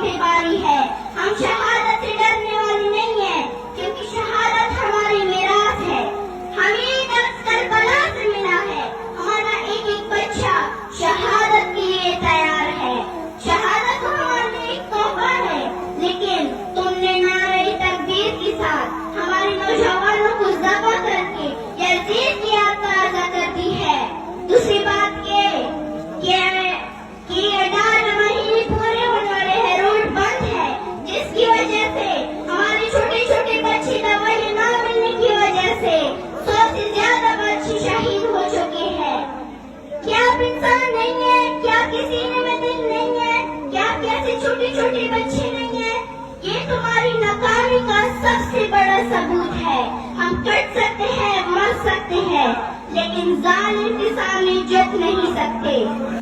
پہ باری ہے. ہم شہادت سے ڈرنے والے نہیں ہیں کیونکہ شہادت ہماری میراث ہے. ہمیں درس کربلا سے ملا ہے. ہمارا ایک ایک بچہ شہادت کے لیے تیار ہے. شہادت ہمارے لیے ایک تحفہ ہے، لیکن تم نے نعرہ تکبیر کے ساتھ ہمارے نوجوانوں کو ذبح کر کے یزید کی یاد تازہ کر دی ہے. دوسری بات کہ 18 مہینے پورے ہونے والے ہیں، روڈ بند ہے، جس کی وجہ سے ہمارے چھوٹے چھوٹے بچے دوائی نہ ملنے کی وجہ سے 100 سے زیادہ بچے شہید ہو چکے ہیں. کیا آپ انسان نہیں ہیں؟ کیا کسی میں دل نہیں ہے؟ کیا آپ ایسے چھوٹے چھوٹے بچے نہیں ہیں؟ یہ تمہاری ناکامی کا سب سے بڑا ثبوت ہے. ہم کٹ سکتے ہیں، مر سکتے ہیں، لیکن ظالم کے سامنے جھک نہیں سکتے.